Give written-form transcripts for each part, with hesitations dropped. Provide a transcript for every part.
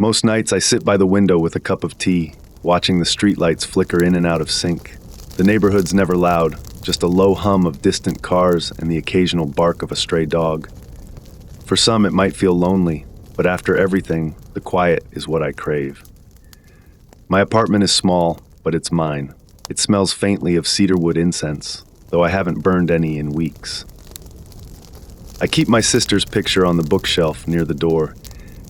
Most nights I sit by the window with a cup of tea, watching the streetlights flicker in and out of sync. The neighborhood's never loud, just a low hum of distant cars and the occasional bark of a stray dog. For some, it might feel lonely, but after everything, the quiet is what I crave. My apartment is small, but it's mine. It smells faintly of cedarwood incense, though I haven't burned any in weeks. I keep my sister's picture on the bookshelf near the door.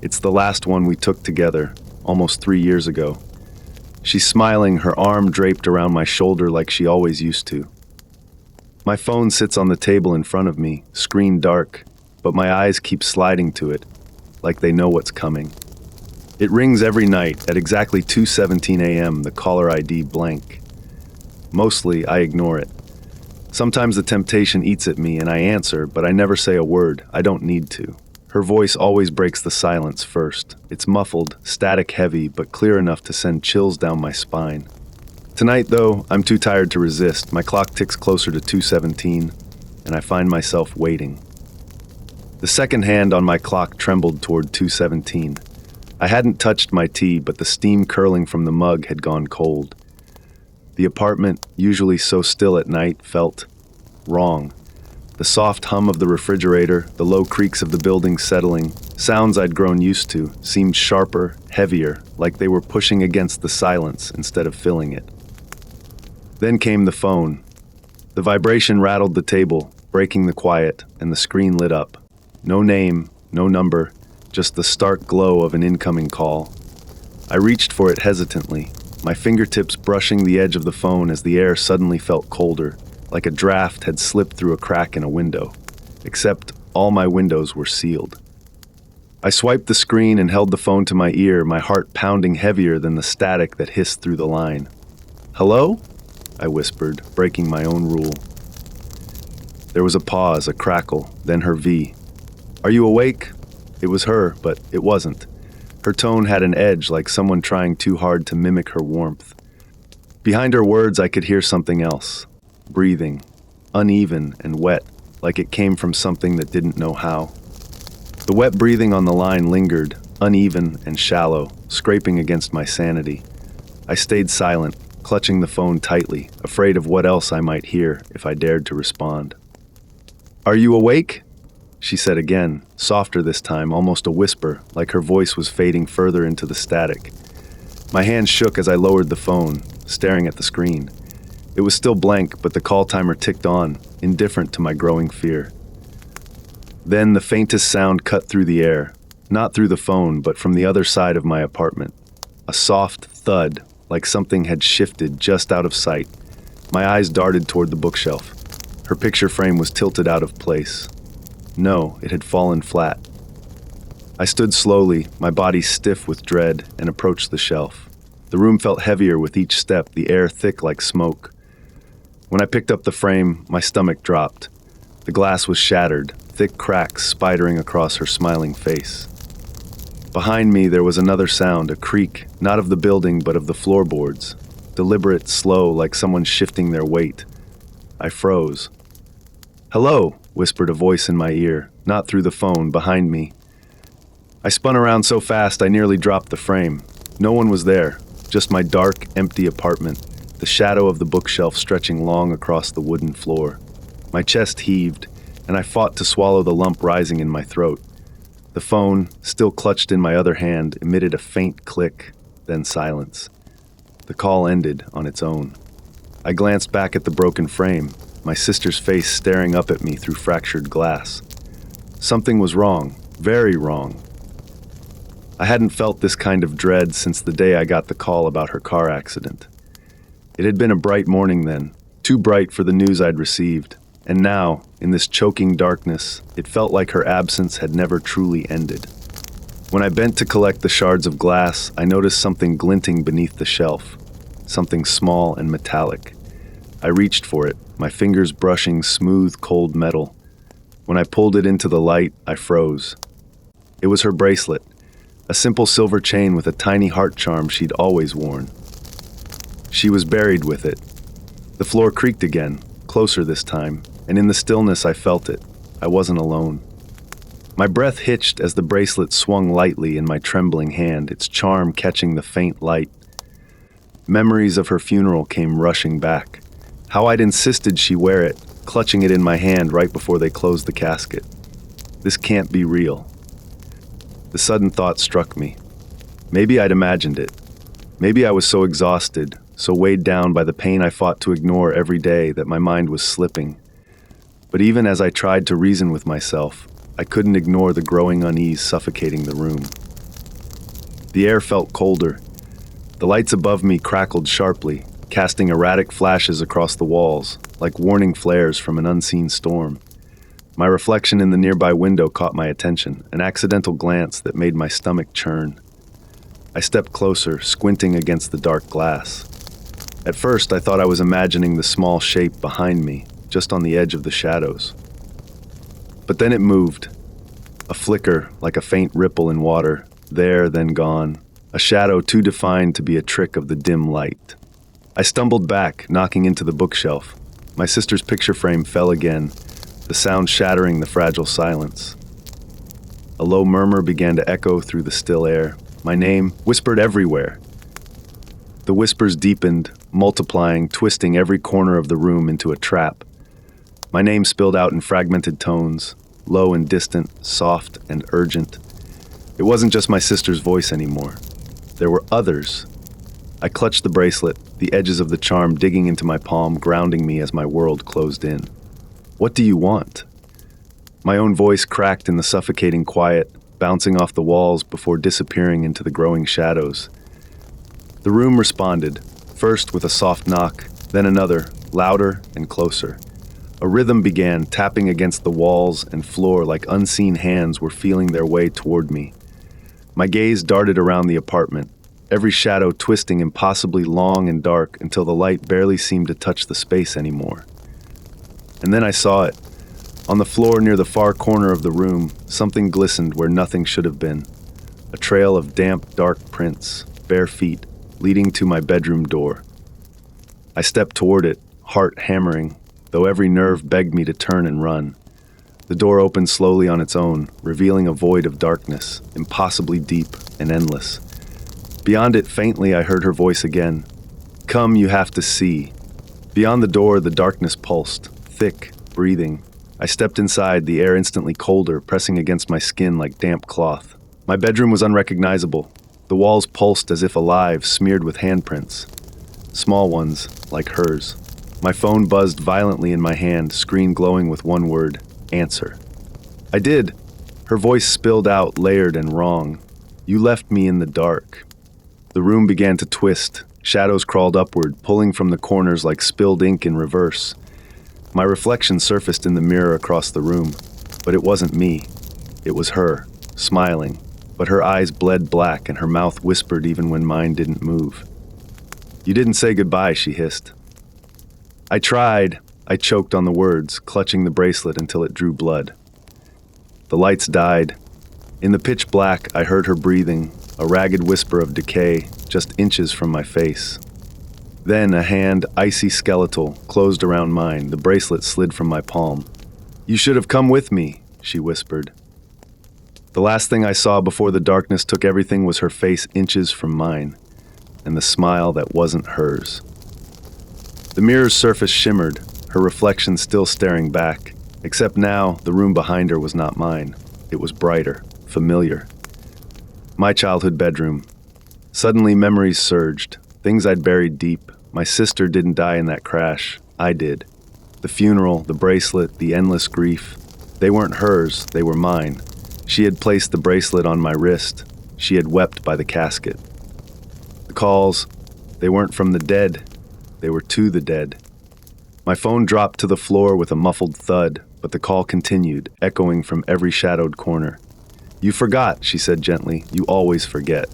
It's the last one we took together, almost 3 years ago. She's smiling, her arm draped around my shoulder like she always used to. My phone sits on the table in front of me, screen dark, but my eyes keep sliding to it, like they know what's coming. It rings every night at exactly 2:17 a.m., the caller ID blank. Mostly, I ignore it. Sometimes the temptation eats at me and I answer, but I never say a word. I don't need to. Her voice always breaks the silence first. It's muffled, static heavy, but clear enough to send chills down my spine. Tonight, though, I'm too tired to resist. My clock ticks closer to 2:17, and I find myself waiting. The second hand on my clock trembled toward 2:17. I hadn't touched my tea, but the steam curling from the mug had gone cold. The apartment, usually so still at night, felt wrong. The soft hum of the refrigerator, the low creaks of the building settling, sounds I'd grown used to, seemed sharper, heavier, like they were pushing against the silence instead of filling it. Then came the phone. The vibration rattled the table, breaking the quiet, and the screen lit up. No name, no number, just the stark glow of an incoming call. I reached for it hesitantly, my fingertips brushing the edge of the phone as the air suddenly felt colder, like a draft had slipped through a crack in a window, except all my windows were sealed. I swiped the screen and held the phone to my ear, my heart pounding heavier than the static that hissed through the line. "Hello?" I whispered, breaking my own rule. There was a pause, a crackle, then her V. "Are you awake?" It was her, but it wasn't. Her tone had an edge, like someone trying too hard to mimic her warmth. Behind her words, I could hear something else. Breathing, uneven and wet, like it came from something that didn't know how. The wet breathing on the line lingered, uneven and shallow, scraping against my sanity. I stayed silent, clutching the phone tightly, afraid of what else I might hear if I dared to respond. "Are you awake?" she said again, softer this time, almost a whisper, like her voice was fading further into the static. My hand shook as I lowered the phone, staring at the screen. It was still blank, but the call timer ticked on, indifferent to my growing fear. Then the faintest sound cut through the air, not through the phone, but from the other side of my apartment. A soft thud, like something had shifted just out of sight. My eyes darted toward the bookshelf. Her picture frame was tilted out of place. No, it had fallen flat. I stood slowly, my body stiff with dread, and approached the shelf. The room felt heavier with each step, the air thick like smoke. When I picked up the frame, my stomach dropped. The glass was shattered, thick cracks spidering across her smiling face. Behind me there was another sound, a creak, not of the building but of the floorboards. Deliberate, slow, like someone shifting their weight. I froze. "Hello," whispered a voice in my ear, not through the phone, behind me. I spun around so fast I nearly dropped the frame. No one was there, just my dark, empty apartment, the shadow of the bookshelf stretching long across the wooden floor. My chest heaved, and I fought to swallow the lump rising in my throat. The phone, still clutched in my other hand, emitted a faint click, then silence. The call ended on its own. I glanced back at the broken frame, my sister's face staring up at me through fractured glass. Something was wrong, very wrong. I hadn't felt this kind of dread since the day I got the call about her car accident. It had been a bright morning then, too bright for the news I'd received, and now, in this choking darkness, it felt like her absence had never truly ended. When I bent to collect the shards of glass, I noticed something glinting beneath the shelf, something small and metallic. I reached for it, my fingers brushing smooth, cold metal. When I pulled it into the light, I froze. It was her bracelet, a simple silver chain with a tiny heart charm she'd always worn. She was buried with it. The floor creaked again, closer this time, and in the stillness I felt it. I wasn't alone. My breath hitched as the bracelet swung lightly in my trembling hand, its charm catching the faint light. Memories of her funeral came rushing back. How I'd insisted she wear it, clutching it in my hand right before they closed the casket. This can't be real. The sudden thought struck me. Maybe I'd imagined it. Maybe I was so exhausted, so weighed down by the pain I fought to ignore every day that my mind was slipping. But even as I tried to reason with myself, I couldn't ignore the growing unease suffocating the room. The air felt colder. The lights above me crackled sharply, casting erratic flashes across the walls, like warning flares from an unseen storm. My reflection in the nearby window caught my attention, an accidental glance that made my stomach churn. I stepped closer, squinting against the dark glass. At first, I thought I was imagining the small shape behind me, just on the edge of the shadows. But then it moved. A flicker, like a faint ripple in water, there, then gone. A shadow too defined to be a trick of the dim light. I stumbled back, knocking into the bookshelf. My sister's picture frame fell again, the sound shattering the fragile silence. A low murmur began to echo through the still air. My name whispered everywhere. The whispers deepened, multiplying, twisting every corner of the room into a trap. My name spilled out in fragmented tones, low and distant, soft and urgent. It wasn't just my sister's voice anymore. There were others. I clutched the bracelet, the edges of the charm digging into my palm, grounding me as my world closed in. What do you want? My own voice cracked in the suffocating quiet, bouncing off the walls before disappearing into the growing shadows. The room responded, first with a soft knock, then another, louder and closer. A rhythm began, tapping against the walls and floor like unseen hands were feeling their way toward me. My gaze darted around the apartment, every shadow twisting impossibly long and dark until the light barely seemed to touch the space anymore. And then I saw it. On the floor near the far corner of the room, something glistened where nothing should have been. A trail of damp, dark prints, bare feet, leading to my bedroom door. I stepped toward it, heart hammering, though every nerve begged me to turn and run. The door opened slowly on its own, revealing a void of darkness, impossibly deep and endless. Beyond it, faintly, I heard her voice again. Come, you have to see. Beyond the door, the darkness pulsed, thick, breathing. I stepped inside, the air instantly colder, pressing against my skin like damp cloth. My bedroom was unrecognizable. The walls pulsed as if alive, smeared with handprints. Small ones, like hers. My phone buzzed violently in my hand, screen glowing with one word, answer. I did. Her voice spilled out, layered and wrong. You left me in the dark. The room began to twist. Shadows crawled upward, pulling from the corners like spilled ink in reverse. My reflection surfaced in the mirror across the room, but it wasn't me. It was her, smiling, but her eyes bled black and her mouth whispered even when mine didn't move. You didn't say goodbye, she hissed. I tried. I choked on the words, clutching the bracelet until it drew blood. The lights died. In the pitch black, I heard her breathing, a ragged whisper of decay, just inches from my face. Then a hand, icy skeletal, closed around mine. The bracelet slid from my palm. You should have come with me, she whispered. The last thing I saw before the darkness took everything was her face inches from mine, and the smile that wasn't hers. The mirror's surface shimmered, her reflection still staring back, except now the room behind her was not mine. It was brighter, familiar. My childhood bedroom. Suddenly memories surged, things I'd buried deep. My sister didn't die in that crash. I did. The funeral, the bracelet, the endless grief. They weren't hers, they were mine. She had placed the bracelet on my wrist. She had wept by the casket. The calls, they weren't from the dead. They were to the dead. My phone dropped to the floor with a muffled thud, but the call continued, echoing from every shadowed corner. You forgot, she said gently. You always forget.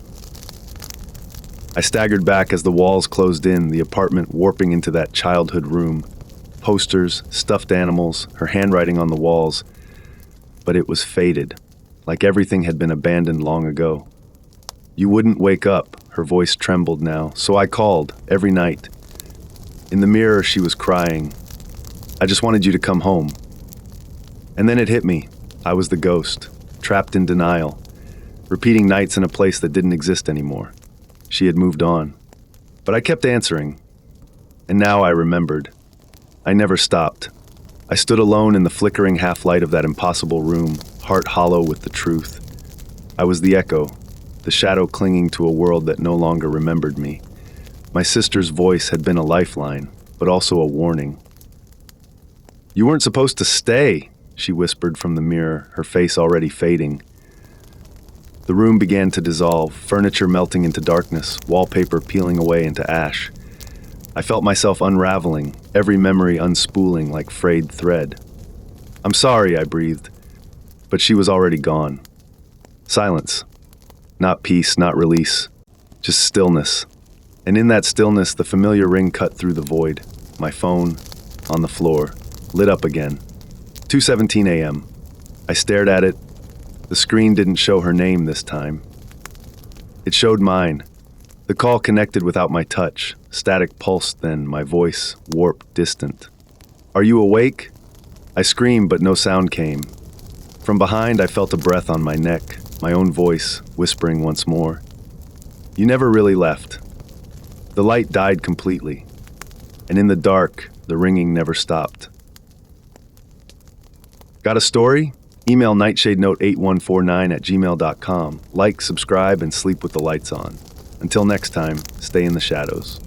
I staggered back as the walls closed in, the apartment warping into that childhood room. Posters, stuffed animals, her handwriting on the walls. But it was faded, like everything had been abandoned long ago. You wouldn't wake up, her voice trembled now, so I called, every night. In the mirror, she was crying. I just wanted you to come home. And then it hit me. I was the ghost. trapped in denial, repeating nights in a place that didn't exist anymore. She had moved on. But I kept answering, and now I remembered. I never stopped. I stood alone in the flickering half-light of that impossible room, heart hollow with the truth. I was the echo, the shadow clinging to a world that no longer remembered me. My sister's voice had been a lifeline, but also a warning. "You weren't supposed to stay," she whispered from the mirror, her face already fading. The room began to dissolve, furniture melting into darkness, wallpaper peeling away into ash. I felt myself unraveling, every memory unspooling like frayed thread. "I'm sorry," I breathed, but she was already gone. Silence. Not peace, not release, just stillness. And in that stillness, the familiar ring cut through the void. My phone, on the floor, lit up again. 2:17 a.m. I stared at it. The screen didn't show her name this time. It showed mine. The call connected without my touch. Static pulsed then, my voice warped, distant. "Are you awake?" I screamed, but no sound came. From behind, I felt a breath on my neck, my own voice whispering once more. "You never really left." The light died completely, and in the dark, the ringing never stopped. Got a story? Email nightshadenote8149@gmail.com. Like, subscribe, and sleep with the lights on. Until next time, stay in the shadows.